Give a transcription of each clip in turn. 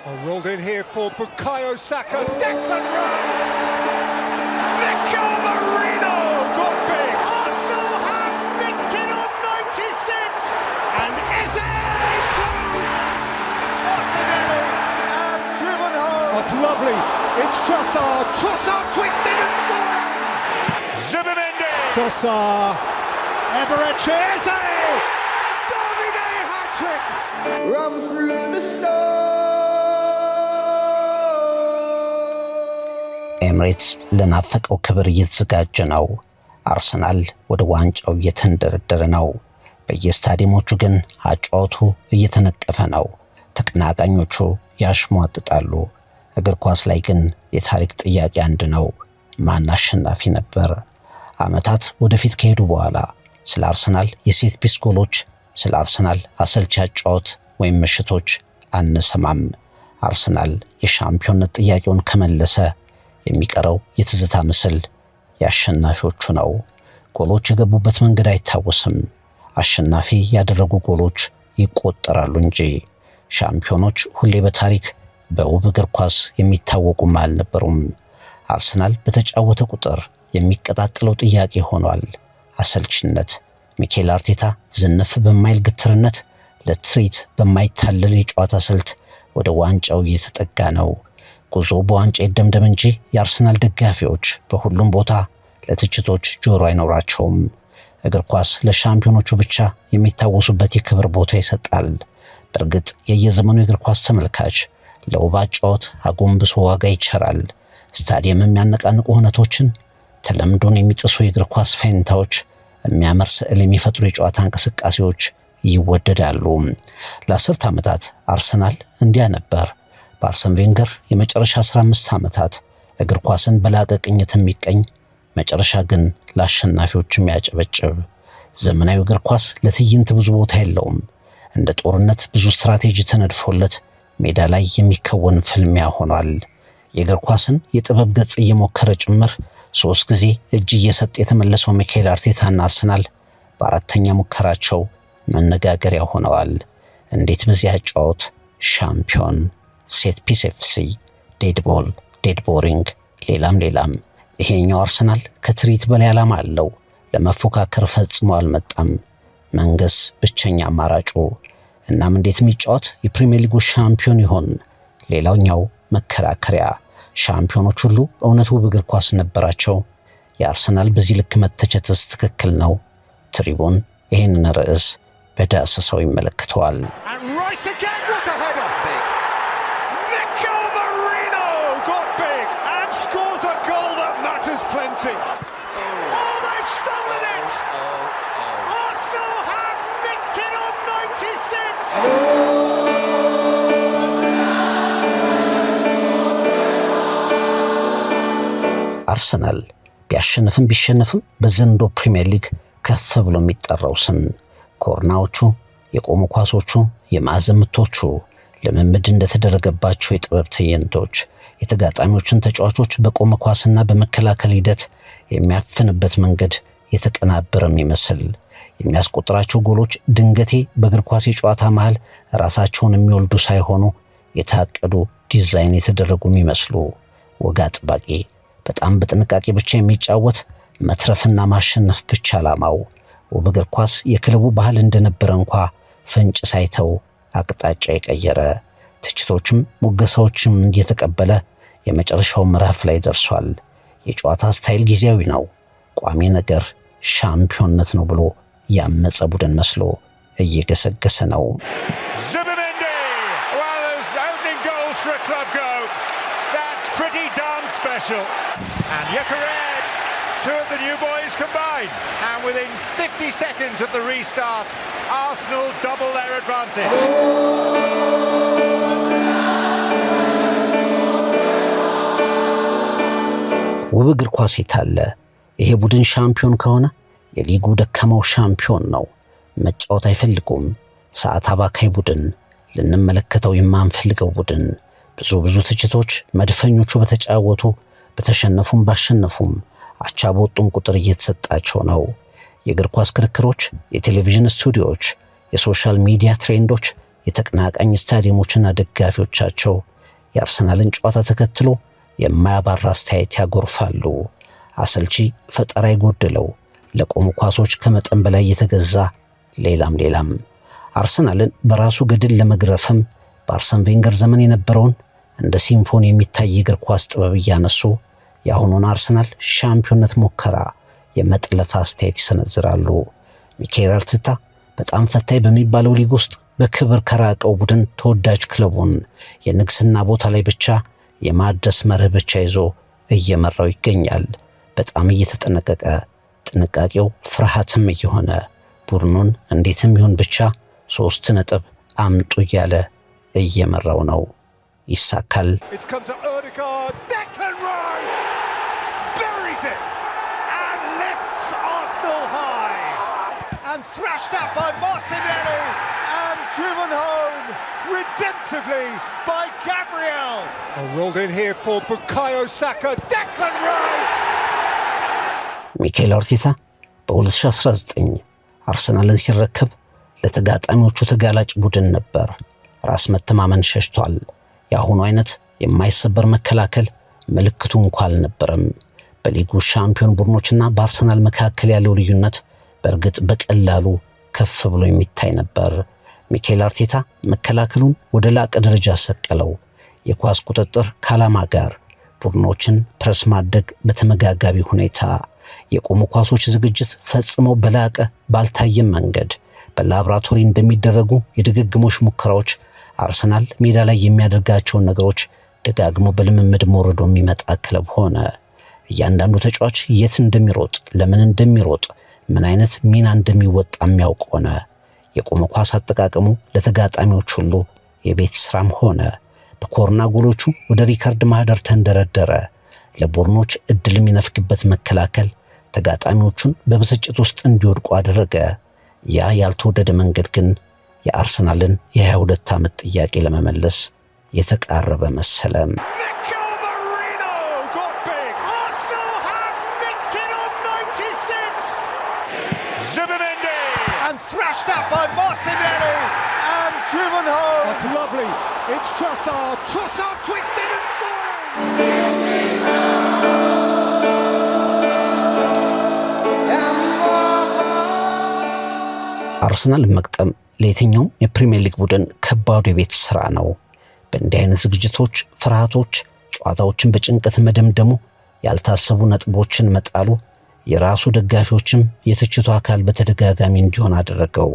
Rolled in here for Bukayo Saka. Declan Rice! Mikel Merino got big. Arsenal have nicked it on 96. And Eze too. Martinelli and driven home. That's lovely. It's Trossard. Trossard twisting and scoring. Zubimendi. Trossard. Eberechi Eze. Davide hat-trick. Run through the snow. ኤምሬትስ ለናፈቀው ክብር እየተዘጋጀ ነው። አርሰናል ወደ ዋንጫው እየተንደረደረ ነው። በየስታዲየሞቹ ግን አጫወቱ እየተነቀፈ ነው። ተቀናቃኞቹ ያሽሟጥጣሉ። እግር ኳስ ላይ ግን የታሪክ ጥያቄ አንድ ነው። ማን አሸናፊ ነበር? ዓመታት ወደፊት ከሄዱ በኋላ ስለ አርሰናል የሴት ፒስ ጎሎች፣ ስለ አርሰናል አሰልቺ አጫወት ወይም ምሽቶች አንሰማም። አርሰናል የሻምፒዮንነት ጥያቄውን ከመለሰ የሚቀረው የትዝታ ምስል ያሸናፊዎቹ ነው። ጎሎች የገቡበት መንገድ አይታወስም። አሸናፊ ያደረጉ ጎሎች ይቆጠራሉ እንጂ ሻምፒዮኖች ሁሌ በታሪክ በውብ እግር ኳስ የሚታወቁም አልነበሩም። አርሰናል በተጫወተ ቁጥር የሚቀጣጥለው ጥያቄ ሆኗል አሰልችነት። ሚኬል አርቴታ ዝንፍ በማይል ግትርነት ለትሪት በማይታለል የጨዋታ ስልት ወደ ዋንጫው እየተጠጋ ነው። ጉዞ በዋንጫ ይደምደም እንጂ የአርሰናል ደጋፊዎች በሁሉም ቦታ ለትችቶች ጆሮ አይኖራቸውም። እግር ኳስ ለሻምፒዮኖቹ ብቻ የሚታወሱበት የክብር ቦታ ይሰጣል። በእርግጥ የየዘመኑ የእግር ኳስ ተመልካች ለውብ አጫወት አጎንብሶ ዋጋ ይቸራል። ስታዲየም የሚያነቃንቁ ሁነቶችን፣ ተለምዶን የሚጥሱ የእግር ኳስ ፌንታዎች፣ የሚያምር ስዕል የሚፈጥሩ የጨዋታ እንቅስቃሴዎች ይወደዳሉ። ለ10 ዓመታት አርሰናል እንዲያ ነበር። በአርሰን ቬንገር የመጨረሻ 15 ዓመታት እግር ኳስን በላቀ ቅኝት የሚቀኝ መጨረሻ ግን ለአሸናፊዎች የሚያጨበጭብ። ዘመናዊ እግር ኳስ ለትዕይንት ብዙ ቦታ የለውም። እንደ ጦርነት ብዙ ስትራቴጂ ተነድፎለት ሜዳ ላይ የሚከወን ፍልሚያ ሆኗል። የእግር ኳስን የጥበብ ገጽ እየሞከረ ጭምር 3 ጊዜ እጅ እየሰጠ የተመለሰው ሚኬል አርቴታና አርሰናል በአራተኛ ሙከራቸው መነጋገሪያ ሆነዋል። እንዴት በዚህ አጫወት ሻምፒዮን፣ ሴት ፒስ ኤፍሲ፣ ዴድ ቦል፣ ዴድ ቦሪንግ፣ ሌላም። ይሄኛው አርሰናል ከትርኢት በላይ ዓላማ አለው። ለመፎካከር ፈጽሞ አልመጣም። መንገስ ብቸኛ አማራጩ። እናም እንዴት የሚጫወት የፕሪሚየር ሊጉ ሻምፒዮን ይሆን? ሌላኛው መከራከሪያ። ሻምፒዮኖች ሁሉ እውነት ውብ እግር ኳስ ነበራቸው። የአርሰናል በዚህ ልክ መተቸትስ ትክክል ነው? ትሪቡን ይህንን ርዕስ በዳሰሳው ይመለከተዋል። አርሰናል ቢሸነፍም በዘንድሮ ፕሪሚየር ሊግ ከፍ ብሎ የሚጠራው ስም ኮርናዎቹ፣ የቆሙ ኳሶቹ፣ የማዕዘን ምቶቹ፣ ልምምድ እንደተደረገባቸው የጥበብ ትዕይንቶች፣ የተጋጣሚዎችን ተጫዋቾች በቆመ ኳስና በመከላከል ሂደት የሚያፍንበት መንገድ የተቀናበረም ይመስል የሚያስቆጥራቸው ጎሎች ድንገቴ በእግር ኳስ የጨዋታ መሃል ራሳቸውን የሚወልዱ ሳይሆኑ የታቀዱ ዲዛይን የተደረጉ የሚመስሉ ወግ አጥባቂ፣ በጣም በጥንቃቄ ብቻ የሚጫወት መትረፍና ማሸነፍ ብቻ ዓላማው ውብ እግር ኳስ የክለቡ ባህል እንደነበረ እንኳ ፍንጭ ሳይተው አቅጣጫ የቀየረ ትችቶችም ሙገሳዎችም እየተቀበለ የመጨረሻው ምዕራፍ ላይ ደርሷል። የጨዋታ ስታይል ጊዜያዊ ነው፣ ቋሚ ነገር ሻምፒዮንነት ነው ብሎ ያመፀ ቡድን መስሎ እየገሰገሰ ነው። Zubimendi. Well, there's opening goals for a club go. That's pretty darn special. And Gyökeres, 2 of the new boys combined. And within 50 seconds of the restart, Arsenal double their advantage. ውብ እግር ኳስ የታለ? ይሄ ቡድን ሻምፒዮን ከሆነ የሊጉ ደካማው ሻምፒዮን ነው። መጫወት አይፈልጉም። ሰዓት አባካይ ቡድን፣ ልንመለከተው የማንፈልገው ቡድን። ብዙ ትችቶች መድፈኞቹ በተጫወቱ በተሸነፉም ባሸነፉም አቻ በወጡም ቁጥር እየተሰጣቸው ነው። የእግር ኳስ ክርክሮች፣ የቴሌቪዥን ስቱዲዮዎች፣ የሶሻል ሚዲያ ትሬንዶች፣ የተቀናቃኝ ስታዲየሞችና ደጋፊዎቻቸው የአርሰናልን ጨዋታ ተከትሎ የማያባራ አስተያየት ያጎርፋሉ። አሰልቺ፣ ፈጠራ የጎደለው፣ ለቆሙ ኳሶች ከመጠን በላይ የተገዛ ሌላም። አርሰናልን በራሱ ገድል ለመግረፍም በአርሰን ቬንገር ዘመን የነበረውን እንደ ሲምፎኒ የሚታይ እግር ኳስ ጥበብ እያነሱ የአሁኑን አርሰናል ሻምፒዮንነት ሙከራ የመጥለፍ አስተያየት ይሰነዝራሉ። ሚኬል አርቴታ በጣም ፈታኝ በሚባለው ሊግ ውስጥ በክብር ከራቀው ቡድን ተወዳጅ ክለቡን የንግስና ቦታ ላይ ብቻ የማደስ መርህ ብቻ ይዞ እየመራው ይገኛል። በጣም እየተጠነቀቀ፣ ጥንቃቄው ፍርሃትም እየሆነ ቡድኑን እንዴትም ይሁን ብቻ 3 ነጥብ አምጡ እያለ እየመራው ነው። ይሳካል። Thrashed out by Martinelli and driven home redemptively by Gabriel. Rolled in here for Bukayo Saka. Declan Rice. ሚኬል አርቴታ በ2019 አርሰናልን ሲረከብ ለተጋጣሚዎቹ ተጋላጭ ቡድን ነበር። ራስ መተማመን ሸሽቷል። የአሁኑ አይነት የማይሰበር መከላከል ምልክቱ እንኳን አልነበረም። በሊጉ ሻምፒዮን ቡድኖችና በአርሰናል መካከል ያለው ልዩነት በእርግጥ በቀላሉ ከፍ ብሎ የሚታይ ነበር። ሚኬል አርቴታ መከላከሉን ወደ ላቀ ደረጃ ሰቀለው። የኳስ ቁጥጥር ካላማ ጋር ቡድኖችን ፕረስ ማድረግ በተመጋጋቢ ሁኔታ፣ የቆሙ ኳሶች ዝግጅት ፈጽሞ በላቀ ባልታየም መንገድ በላብራቶሪ እንደሚደረጉ የድግግሞሽ ሙከራዎች አርሰናል ሜዳ ላይ የሚያደርጋቸውን ነገሮች ደጋግሞ በልምምድ ሞርዶ የሚመጣ ክለብ ሆነ። እያንዳንዱ ተጫዋች የት እንደሚሮጥ፣ ለምን እንደሚሮጥ፣ ምን አይነት ሚና እንደሚወጣ የሚያውቅ ሆነ። የቆመ ኳስ አጠቃቀሙ ለተጋጣሚዎች ሁሉ የቤት ስራም ሆነ። በኮርና ጎሎቹ ወደ ሪካርድ ማህደር ተንደረደረ። ለቡድኖች እድል የሚነፍግበት መከላከል ተጋጣሚዎቹን በብስጭት ውስጥ እንዲወድቁ አደረገ። ያ ያልተወደደ መንገድ ግን የአርሰናልን የ22 ዓመት ጥያቄ ለመመለስ የተቃረበ መሰለም። Thrashed out by Martinelli and driven home. That's lovely. It's Trossard. Trossard twisting and scoring. አርሰናል መቅጠም ለየትኛውም የፕሪሚየር ሊግ ቡድን ከባዱ የቤት ስራ ነው። በእንዲህ አይነት ዝግጅቶች ፍርሃቶች፣ ጨዋታዎችን በጭንቀት መደምደሙ፣ ያልታሰቡ ነጥቦችን መጣሉ የራሱ ደጋፊዎችም የትችቱ አካል በተደጋጋሚ እንዲሆን አደረገው።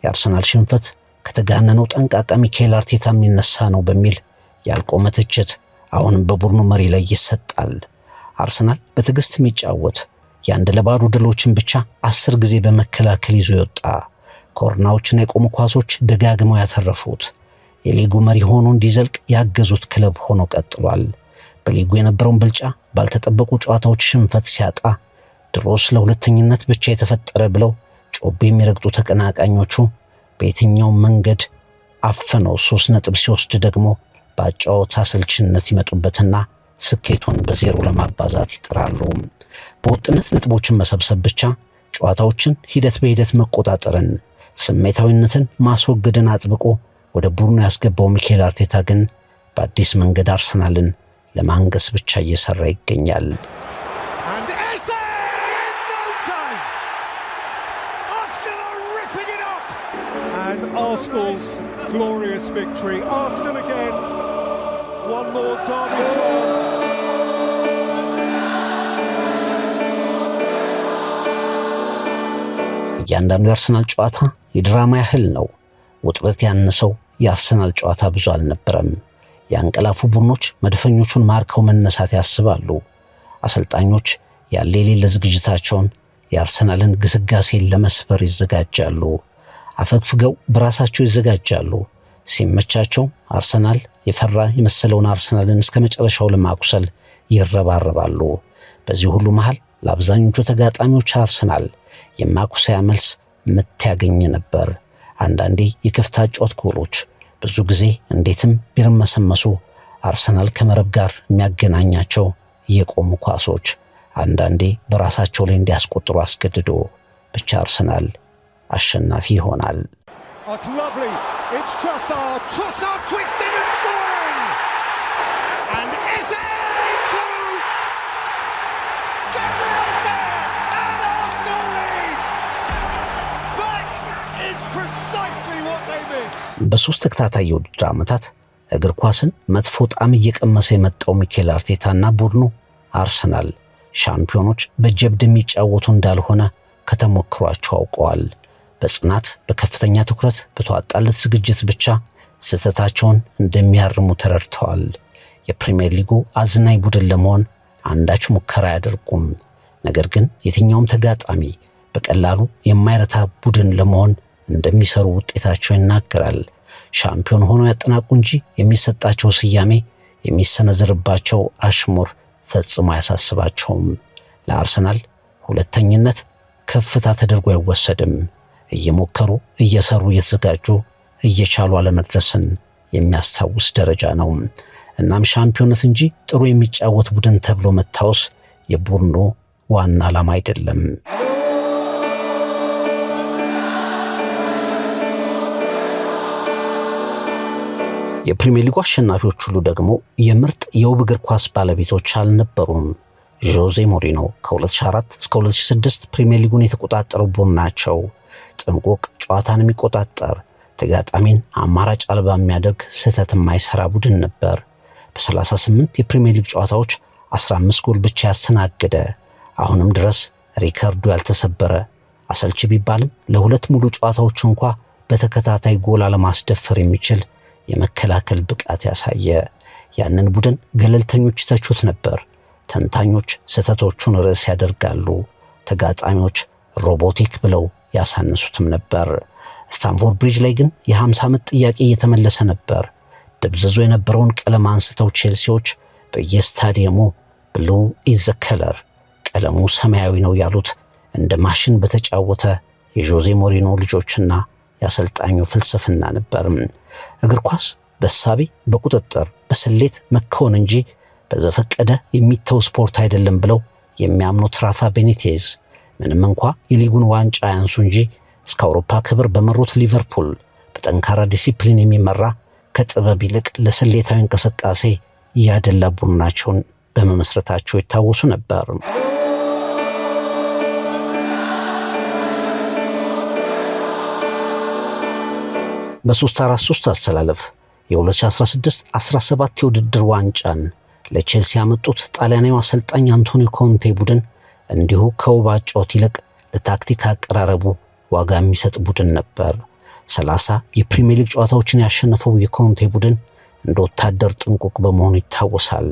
የአርሰናል ሽንፈት ከተጋነነው ጠንቃቃ ሚኬል አርቴታ የሚነሳ ነው በሚል ያልቆመ ትችት አሁንም በቡድኑ መሪ ላይ ይሰጣል። አርሰናል በትዕግስት የሚጫወት የአንድ ለባዶ ድሎችን ብቻ 10 ጊዜ በመከላከል ይዞ የወጣ፣ ኮርናዎችና የቆሙ ኳሶች ደጋግመው ያተረፉት፣ የሊጉ መሪ ሆኖ እንዲዘልቅ ያገዙት ክለብ ሆኖ ቀጥሏል። በሊጉ የነበረውን ብልጫ ባልተጠበቁ ጨዋታዎች ሽንፈት ሲያጣ ድሮስ ለሁለተኝነት ብቻ የተፈጠረ ብለው ጮቤ የሚረግጡ ተቀናቃኞቹ በየትኛው መንገድ አፈነው 3 ነጥብ ሲወስድ ደግሞ በጨዋታ አሰልችነት ይመጡበትና ስኬቱን በዜሮ ለማባዛት ይጥራሉ። በወጥነት ነጥቦችን መሰብሰብ ብቻ ጨዋታዎችን ሂደት በሂደት መቆጣጠርን፣ ስሜታዊነትን ማስወገድን አጥብቆ ወደ ቡድኑ ያስገባው ሚኬል አርቴታ ግን በአዲስ መንገድ አርሰናልን ለማንገስ ብቻ እየሰራ ይገኛል። Arsenal's glorious victory. Arsenal again. One more derby triumph. እያንዳንዱ የአርሰናል ጨዋታ የድራማ ያህል ነው። ውጥረት ያነሰው የአርሰናል ጨዋታ ብዙ አልነበረም። ያንቀላፉ ቡድኖች መድፈኞቹን ማርከው መነሳት ያስባሉ። አሰልጣኞች ያለ የሌለ ዝግጅታቸውን የአርሰናልን ግስጋሴን ለመስበር ይዘጋጃሉ። አፈግፍገው በራሳቸው ይዘጋጃሉ። ሲመቻቸው አርሰናል የፈራ የመሰለውን አርሰናልን እስከ መጨረሻው ለማቁሰል ይረባረባሉ። በዚህ ሁሉ መሃል ለአብዛኞቹ ተጋጣሚዎች አርሰናል የማቁሰያ መልስ ምት ያገኘ ነበር። አንዳንዴ የክፍት ጨዋታ ጎሎች፣ ብዙ ጊዜ እንዴትም ቢርመሰመሱ አርሰናል ከመረብ ጋር የሚያገናኛቸው የቆሙ ኳሶች፣ አንዳንዴ በራሳቸው ላይ እንዲያስቆጥሩ አስገድዶ ብቻ አርሰናል አሸናፊ ይሆናል። That's lovely. It's Trossard. Trossard twisting and scoring. በ3 ተከታታይ የውድድር ዓመታት እግር ኳስን መጥፎ ጣዕም እየቀመሰ የመጣው ሚኬል አርቴታና ቡድኑ አርሰናል ሻምፒዮኖች በጀብድ የሚጫወቱ እንዳልሆነ ከተሞክሯቸው አውቀዋል። በጽናት በከፍተኛ ትኩረት በተዋጣለት ዝግጅት ብቻ ስህተታቸውን እንደሚያርሙ ተረድተዋል። የፕሪሚየር ሊጉ አዝናኝ ቡድን ለመሆን አንዳች ሙከራ አያደርጉም። ነገር ግን የትኛውም ተጋጣሚ በቀላሉ የማይረታ ቡድን ለመሆን እንደሚሰሩ ውጤታቸው ይናገራል። ሻምፒዮን ሆኖ ያጠናቁ እንጂ የሚሰጣቸው ስያሜ፣ የሚሰነዘርባቸው አሽሙር ፈጽሞ አያሳስባቸውም። ለአርሰናል ሁለተኝነት ከፍታ ተደርጎ አይወሰድም። እየሞከሩ እየሰሩ እየተዘጋጁ እየቻሉ አለመድረስን የሚያስታውስ ደረጃ ነው። እናም ሻምፒዮንነት እንጂ ጥሩ የሚጫወት ቡድን ተብሎ መታወስ የቡድኑ ዋና ዓላማ አይደለም። የፕሪሚየር ሊጉ አሸናፊዎች ሁሉ ደግሞ የምርጥ የውብ እግር ኳስ ባለቤቶች አልነበሩም። ጆዜ ሞሪኖ ከ2004 እስከ 2006 ፕሪሚየር ሊጉን የተቆጣጠረው ቡድን ናቸው። ጥንቁቅ ጨዋታን የሚቆጣጠር ተጋጣሚን አማራጭ አልባ የሚያደርግ ስህተት የማይሰራ ቡድን ነበር። በ38 የፕሪሚየር ሊግ ጨዋታዎች 15 ጎል ብቻ ያስተናገደ፣ አሁንም ድረስ ሪከርዱ ያልተሰበረ፣ አሰልቺ ቢባልም ለሁለት ሙሉ ጨዋታዎች እንኳ በተከታታይ ጎል አለማስደፈር የሚችል የመከላከል ብቃት ያሳየ። ያንን ቡድን ገለልተኞች ተቹት ነበር። ተንታኞች ስህተቶቹን ርዕስ ያደርጋሉ። ተጋጣሚዎች ሮቦቲክ ብለው ያሳነሱትም ነበር። ስታንፎርድ ብሪጅ ላይ ግን የ50 ዓመት ጥያቄ እየተመለሰ ነበር። ደብዝዞ የነበረውን ቀለም አንስተው ቼልሲዎች በየስታዲየሙ ብሉ ኢዝ ዘ ከለር፣ ቀለሙ ሰማያዊ ነው ያሉት እንደ ማሽን በተጫወተ የጆዜ ሞሪኖ ልጆችና የአሰልጣኙ ፍልስፍና ነበር። እግር ኳስ በሳቢ በቁጥጥር በስሌት መከወን እንጂ በዘፈቀደ የሚተው ስፖርት አይደለም ብለው የሚያምኑት ራፋ ቤኒቴዝ ምንም እንኳ የሊጉን ዋንጫ ያንሱ እንጂ እስከ አውሮፓ ክብር በመሩት ሊቨርፑል በጠንካራ ዲሲፕሊን የሚመራ ከጥበብ ይልቅ ለስሌታዊ እንቅስቃሴ ያደላ ቡድናቸውን በመመስረታቸው ይታወሱ ነበር። በ3-4-3 አሰላለፍ የ2016-17 የውድድር ዋንጫን ለቼልሲ ያመጡት ጣሊያናዊ አሰልጣኝ አንቶኒዮ ኮንቴ ቡድን እንዲሁ ከውብ አጨዋወት ይልቅ ለታክቲክ አቀራረቡ ዋጋ የሚሰጥ ቡድን ነበር። 30 የፕሪሚየር ሊግ ጨዋታዎችን ያሸነፈው የኮንቴ ቡድን እንደ ወታደር ጥንቁቅ በመሆኑ ይታወሳል።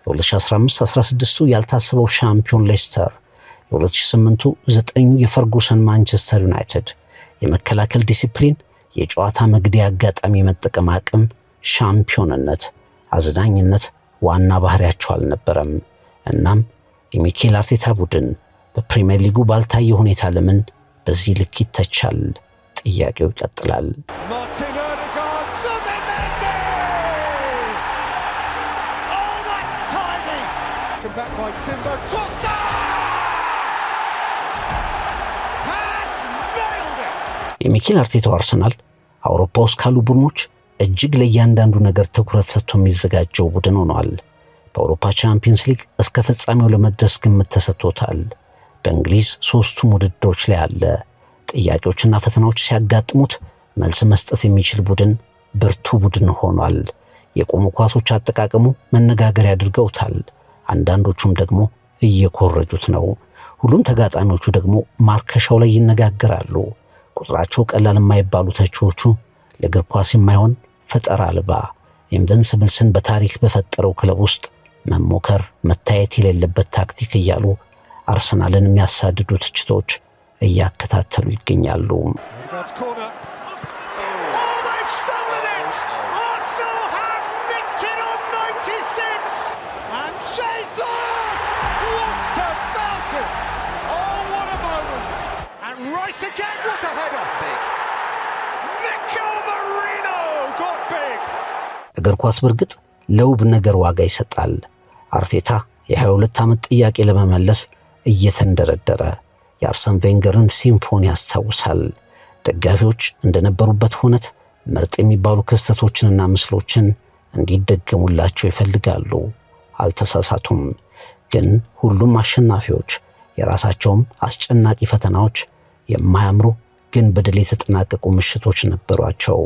የ2015-16ቱ ያልታሰበው ሻምፒዮን ሌስተር፣ የ2008ቱ 9 የፈርጉሰን ማንቸስተር ዩናይትድ የመከላከል ዲሲፕሊን፣ የጨዋታ መግደያ አጋጣሚ የመጠቀም አቅም፣ ሻምፒዮንነት፣ አዝናኝነት ዋና ባህሪያቸው አልነበረም። እናም የሚኬል አርቴታ ቡድን በፕሪሚየር ሊጉ ባልታየ ሁኔታ ለምን በዚህ ልክ ይተቻል? ጥያቄው ይቀጥላል። የሚኬል አርቴታው አርሰናል አውሮፓ ውስጥ ካሉ ቡድኖች እጅግ ለእያንዳንዱ ነገር ትኩረት ሰጥቶ የሚዘጋጀው ቡድን ሆኗል። በአውሮፓ ቻምፒየንስ ሊግ እስከ ፍጻሜው ለመድረስ ግምት ተሰጥቶታል። በእንግሊዝ 3ቱም ውድድሮች ላይ አለ። ጥያቄዎችና ፈተናዎች ሲያጋጥሙት መልስ መስጠት የሚችል ቡድን፣ ብርቱ ቡድን ሆኗል። የቆሙ ኳሶች አጠቃቀሙ መነጋገሪያ አድርገውታል። አንዳንዶቹም ደግሞ እየኮረጁት ነው። ሁሉም ተጋጣሚዎቹ ደግሞ ማርከሻው ላይ ይነጋገራሉ። ቁጥራቸው ቀላል የማይባሉ ተቺዎቹ ለእግር ኳስ የማይሆን ፈጠራ አልባ ኢንቨንስብልስን በታሪክ በፈጠረው ክለብ ውስጥ መሞከር መታየት የሌለበት ታክቲክ እያሉ አርሰናልን የሚያሳድዱ ትችቶች እያከታተሉ ይገኛሉ። እግር ኳስ በርግጥ ለውብ ነገር ዋጋ ይሰጣል። አርቴታ የ22 ዓመት ጥያቄ ለመመለስ እየተንደረደረ የአርሰን ቬንገርን ሲምፎኒ ያስታውሳል። ደጋፊዎች እንደነበሩበት ሁነት ምርጥ የሚባሉ ክስተቶችንና ምስሎችን እንዲደገሙላቸው ይፈልጋሉ። አልተሳሳቱም። ግን ሁሉም አሸናፊዎች የራሳቸውም አስጨናቂ ፈተናዎች፣ የማያምሩ ግን በድል የተጠናቀቁ ምሽቶች ነበሯቸው።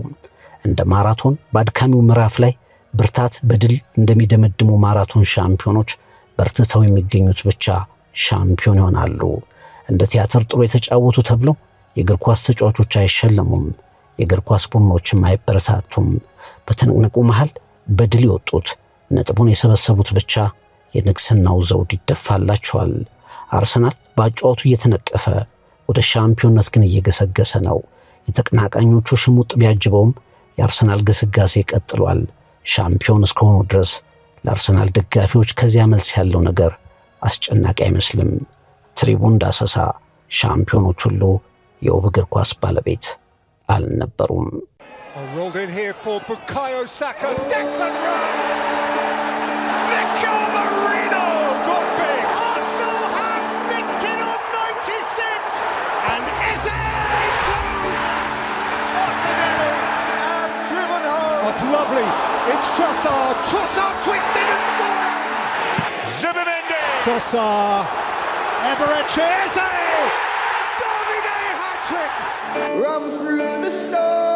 እንደ ማራቶን በአድካሚው ምዕራፍ ላይ ብርታት በድል እንደሚደመድሙ ማራቶን ሻምፒዮኖች በርትተው የሚገኙት ብቻ ሻምፒዮን ይሆናሉ። እንደ ቲያትር ጥሩ የተጫወቱ ተብለው የእግር ኳስ ተጫዋቾች አይሸለሙም። የእግር ኳስ ቡድኖችም አይበረታቱም። በትንቅንቁ መሃል በድል የወጡት ነጥቡን የሰበሰቡት ብቻ የንግስናው ዘውድ ይደፋላቸዋል። አርሰናል በአጫወቱ እየተነቀፈ ወደ ሻምፒዮንነት ግን እየገሰገሰ ነው። የተቀናቃኞቹ ሽሙጥ ቢያጅበውም የአርሰናል ግስጋሴ ቀጥሏል። ሻምፒዮን እስከሆኑ ድረስ ለአርሰናል ደጋፊዎች ከዚያ መልስ ያለው ነገር አስጨናቂ አይመስልም። ትሪቡን ዳሰሳ ሻምፒዮኖች ሁሉ የውብ እግር ኳስ ባለቤት አልነበሩም። Rolled in here for Bukayo Saka, Declan Rice! Mikel Merino got big! Arsenal have nicked it on 96! And Eze Martinelli have driven home! That's lovely. It's Trossard. Trossard twisting and scoring! Zubimendi! Trossard. Eberechi Eze! Derby Day hat-trick! Run through the snow.